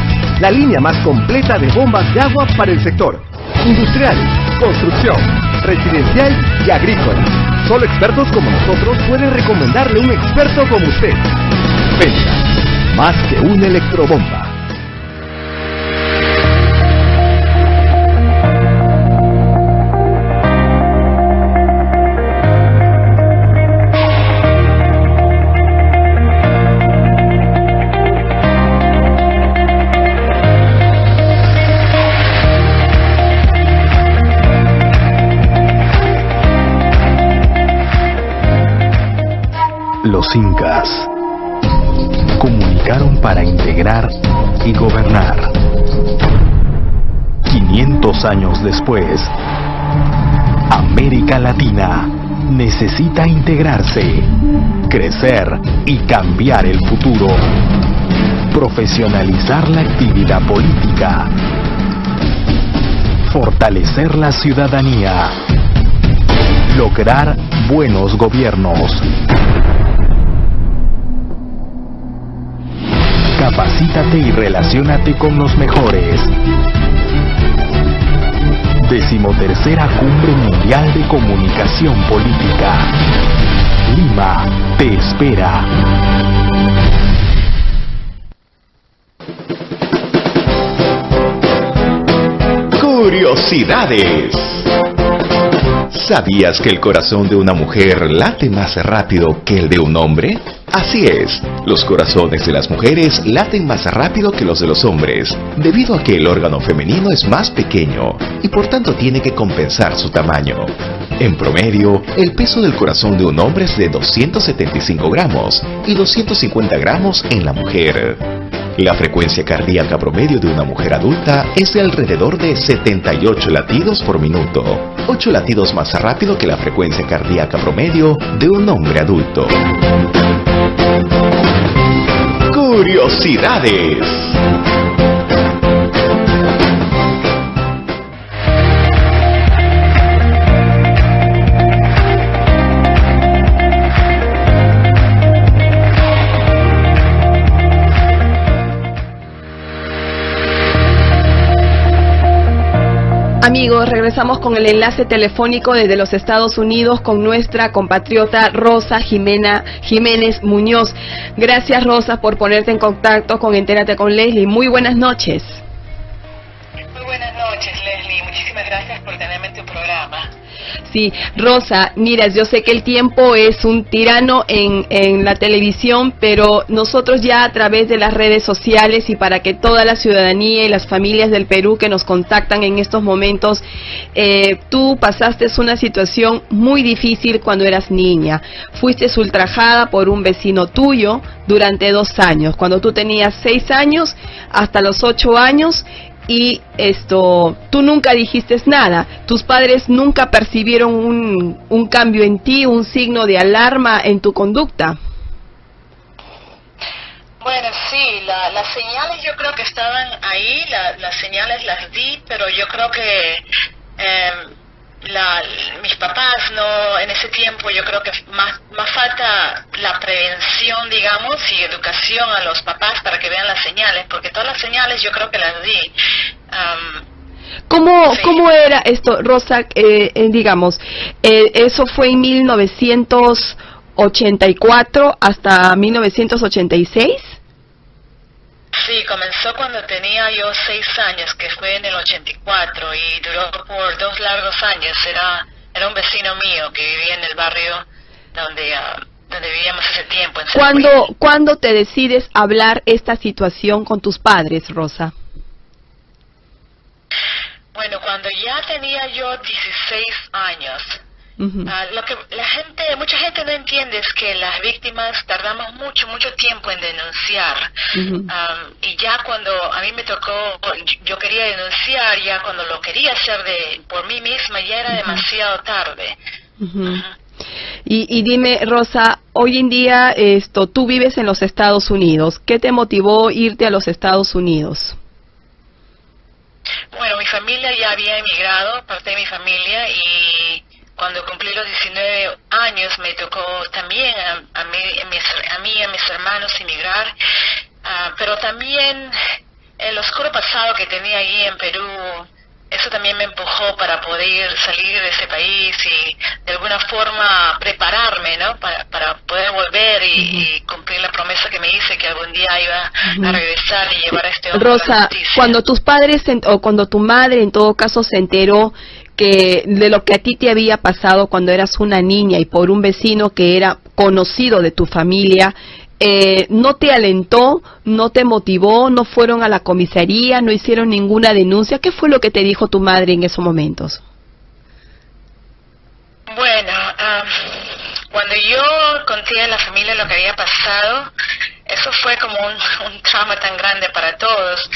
la línea más completa de bombas de agua para el sector industrial, construcción, residencial y agrícola. Solo expertos como nosotros pueden recomendarle un experto como usted. Penta, más que una electrobomba. Los incas comunicaron para integrar y gobernar. 500 años después, América Latina necesita integrarse, crecer y cambiar el futuro. Profesionalizar la actividad política. Fortalecer la ciudadanía. Lograr buenos gobiernos. Capacítate y relaciónate con los mejores. 13ª Cumbre Mundial de Comunicación Política. Lima te espera. Curiosidades. ¿Sabías que el corazón de una mujer late más rápido que el de un hombre? Así es, los corazones de las mujeres laten más rápido que los de los hombres, debido a que el órgano femenino es más pequeño y por tanto tiene que compensar su tamaño. En promedio, el peso del corazón de un hombre es de 275 gramos y 250 gramos en la mujer. La frecuencia cardíaca promedio de una mujer adulta es de alrededor de 78 latidos por minuto, 8 latidos más rápido que la frecuencia cardíaca promedio de un hombre adulto. Curiosidades. Amigos, regresamos con el enlace telefónico desde los Estados Unidos con nuestra compatriota Rosa Jiménez Muñoz. Gracias, Rosa, por ponerte en contacto con Entérate con Leslie. Muy buenas noches. Muy buenas noches, Leslie. Muchísimas gracias por tenerme en tu programa. Sí, Rosa, mira, yo sé que el tiempo es un tirano en la televisión, pero nosotros ya a través de las redes sociales y para que toda la ciudadanía y las familias del Perú que nos contactan en estos momentos, tú pasaste una situación muy difícil cuando eras niña. Fuiste ultrajada por un vecino tuyo durante 2 años, cuando tú tenías 6 años hasta los 8 años. Y tú nunca dijiste nada, tus padres nunca percibieron un cambio en ti, un signo de alarma en tu conducta. Bueno, sí, las señales yo creo que estaban ahí, las señales las vi, pero yo creo que mis papás no, en ese tiempo yo creo que más falta la prevención, digamos, y educación a los papás para que vean las señales, porque todas las señales yo creo que las vi. ¿Cómo era esto, Rosa? Digamos, eso fue en 1984 hasta 1986. Sí, comenzó cuando tenía yo 6 años, que fue en el 84, y duró por 2 largos años. Era un vecino mío que vivía en el barrio donde vivíamos ese tiempo. ¿Cuándo te decides hablar esta situación con tus padres, Rosa? Bueno, cuando ya tenía yo 16 años. Lo que mucha gente no entiende es que las víctimas tardamos mucho tiempo en denunciar. Y ya cuando a mí me tocó, yo quería denunciar, ya cuando lo quería hacer por mí misma, ya era demasiado tarde. Y dime, Rosa, hoy en día tú vives en los Estados Unidos. ¿Qué te motivó irte a los Estados Unidos? Bueno, mi familia ya había emigrado, parte de mi familia, y cuando cumplí los 19 años me tocó también a mí y a mis hermanos emigrar, pero también el oscuro pasado que tenía allí en Perú, eso también me empujó para poder salir de ese país y de alguna forma prepararme, ¿no? Para poder volver y cumplir la promesa que me hice que algún día iba a regresar y llevar a este hombre Rosa, a la justicia. Cuando tus padres o cuando tu madre en todo caso se enteró de lo que a ti te había pasado cuando eras una niña y por un vecino que era conocido de tu familia, ¿no te alentó, no te motivó, no fueron a la comisaría, no hicieron ninguna denuncia? ¿Qué fue lo que te dijo tu madre en esos momentos? Bueno, cuando yo conté a la familia lo que había pasado, eso fue como un trauma tan grande para todos,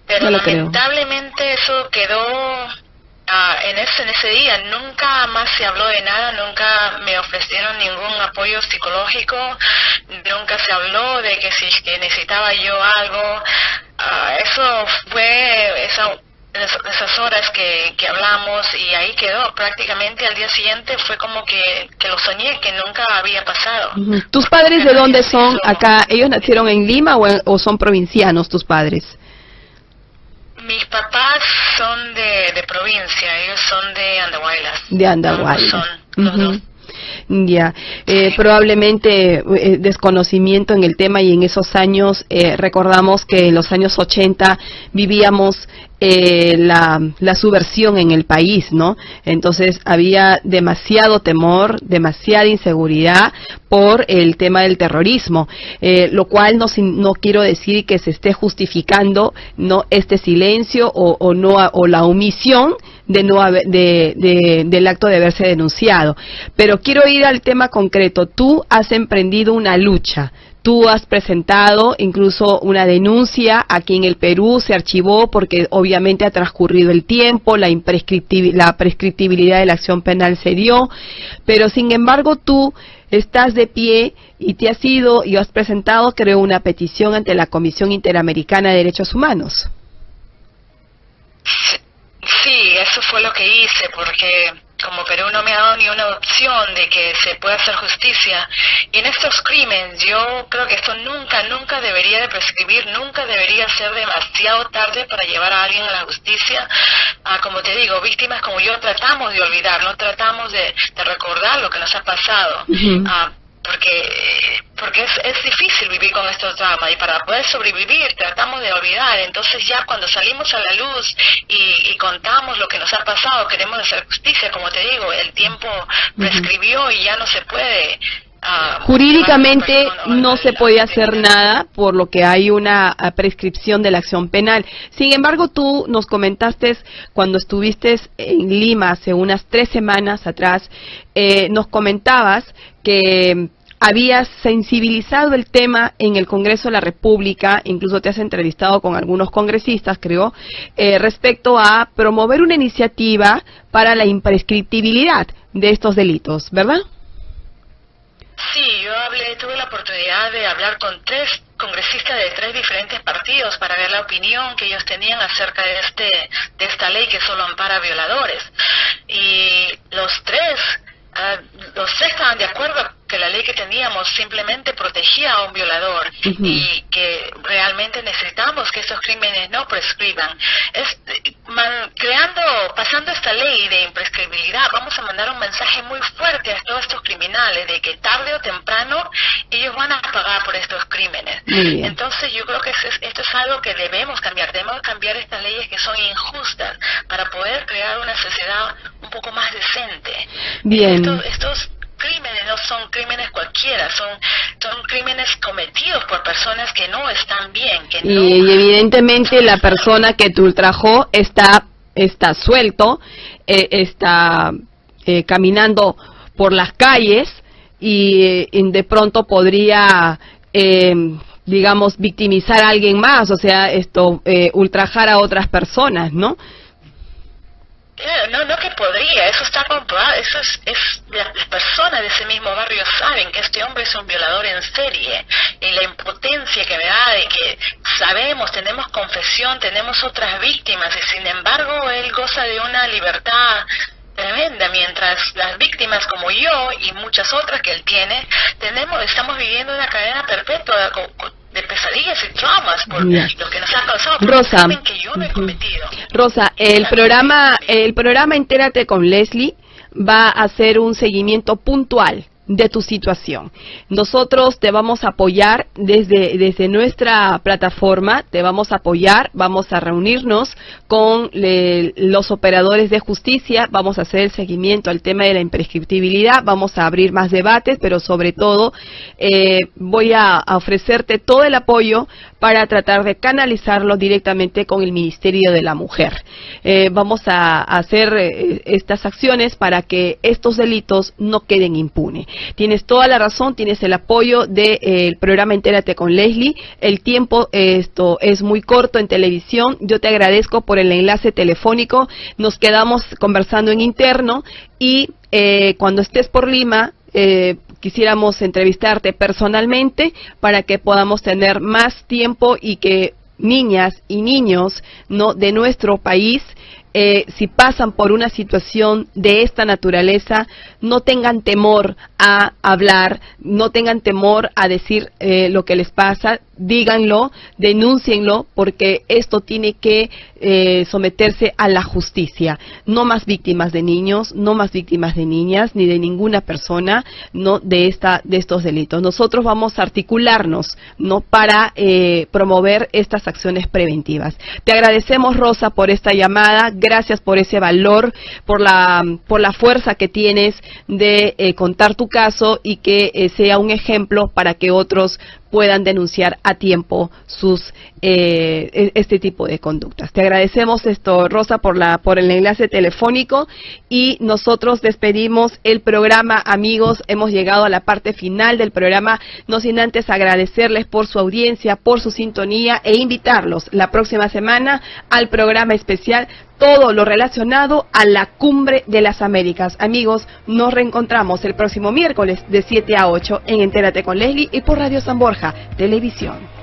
pero lamentablemente eso quedó en ese día. Nunca más se habló de nada, nunca me ofrecieron ningún apoyo psicológico, nunca se habló de que si que necesitaba yo algo. Eso fue esas horas que hablamos, y ahí quedó. Prácticamente al día siguiente fue como que lo soñé, que nunca había pasado. ¿Tus padres de dónde son acá? ¿Ellos nacieron en Lima o son provincianos tus padres? Mis papás son de provincia, ellos son de Andahuaylas. De Andahuaylas. Los dos. Ya, probablemente desconocimiento en el tema, y en esos años recordamos que en los años 80 vivíamos la subversión en el país, ¿no? Entonces había demasiado temor, demasiada inseguridad por el tema del terrorismo, lo cual no quiero decir que se esté justificando no este silencio o la omisión del acto de haberse denunciado. Pero quiero ir al tema concreto. Tú has emprendido una lucha. Tú has presentado incluso una denuncia aquí en el Perú, se archivó porque obviamente ha transcurrido el tiempo, la prescriptibilidad de la acción penal se dio, pero sin embargo tú estás de pie y te has ido y has presentado, creo, una petición ante la Comisión Interamericana de Derechos Humanos. Sí, eso fue lo que hice, porque como Perú no me ha dado ni una opción de que se pueda hacer justicia. Y en estos crímenes yo creo que esto nunca debería de prescribir, nunca debería ser demasiado tarde para llevar a alguien a la justicia. Como te digo, víctimas como yo tratamos de olvidar, no tratamos de recordar lo que nos ha pasado. Porque es difícil vivir con estos dramas, y para poder sobrevivir tratamos de olvidar. Entonces ya cuando salimos a la luz y contamos lo que nos ha pasado, queremos hacer justicia. Como te digo, el tiempo prescribió y ya no se puede. Jurídicamente no se puede hacer nada, por lo que hay una prescripción de la acción penal. Sin embargo, tú nos comentaste cuando estuviste en Lima hace unas 3 semanas atrás, nos comentabas que habías sensibilizado el tema en el Congreso de la República, incluso te has entrevistado con algunos congresistas, creo, respecto a promover una iniciativa para la imprescriptibilidad de estos delitos, ¿verdad? Sí, yo tuve la oportunidad de hablar con 3 congresistas de 3 diferentes partidos para ver la opinión que ellos tenían acerca de esta ley que solo ampara a violadores. Y los tres estaban de acuerdo que la ley que teníamos simplemente protegía a un violador y que realmente necesitamos que estos crímenes no prescriban. Pasando esta ley de imprescriptibilidad, vamos a mandar un mensaje muy fuerte a todos estos criminales de que tarde o temprano ellos van a pagar por estos crímenes. Entonces yo creo que esto es algo que debemos cambiar estas leyes que son injustas para poder crear una sociedad un poco más decente. Bien. Estos crímenes no son crímenes cualquiera, son crímenes cometidos por personas que no están bien. Y evidentemente la persona que te ultrajó está suelto, está caminando por las calles y de pronto podría, digamos, victimizar a alguien más, o sea, ultrajar a otras personas, ¿no? No que podría, eso está comprobado, las personas de ese mismo barrio saben que este hombre es un violador en serie, y la impotencia que me da de que tenemos confesión, tenemos otras víctimas, y sin embargo él goza de una libertad tremenda, mientras las víctimas como yo y muchas otras que él tiene, estamos viviendo una cadena perpetua de pesadillas y traumas por lo que nos ha causado, Rosa, que yo no he cometido. Rosa, el programa Entérate con Leslie va a hacer un seguimiento puntual de tu situación. Nosotros te vamos a apoyar desde nuestra plataforma, te vamos a apoyar, vamos a reunirnos con los operadores de justicia, vamos a hacer el seguimiento al tema de la imprescriptibilidad, vamos a abrir más debates, pero sobre todo voy a ofrecerte todo el apoyo para tratar de canalizarlo directamente con el Ministerio de la Mujer. Vamos a hacer estas acciones para que estos delitos no queden impunes. Tienes toda la razón, tienes el apoyo del programa Entérate con Leslie. El tiempo es muy corto en televisión. Yo te agradezco por el enlace telefónico. Nos quedamos conversando en interno y cuando estés por Lima, quisiéramos entrevistarte personalmente para que podamos tener más tiempo y que niñas y niños, ¿no?, de nuestro país, si pasan por una situación de esta naturaleza, no tengan temor a hablar, no tengan temor a decir lo que les pasa, díganlo, denúncienlo, porque esto tiene que someterse a la justicia. No más víctimas de niños, no más víctimas de niñas, ni de ninguna persona, no de estos delitos. Nosotros vamos a articularnos, no, para promover estas acciones preventivas. Te agradecemos, Rosa, por esta llamada. Gracias por ese valor, por la fuerza que tienes de contar tu caso y que sea un ejemplo para que otros puedan denunciar a tiempo este tipo de conductas. Te agradecemos Rosa, por el enlace telefónico, y nosotros despedimos el programa, amigos. Hemos llegado a la parte final del programa, no sin antes agradecerles por su audiencia, por su sintonía, e invitarlos la próxima semana al programa especial, todo lo relacionado a la Cumbre de las Américas. Amigos, nos reencontramos el próximo miércoles de 7 a 8 en Entérate con Leslie y por Radio San Borja Televisión.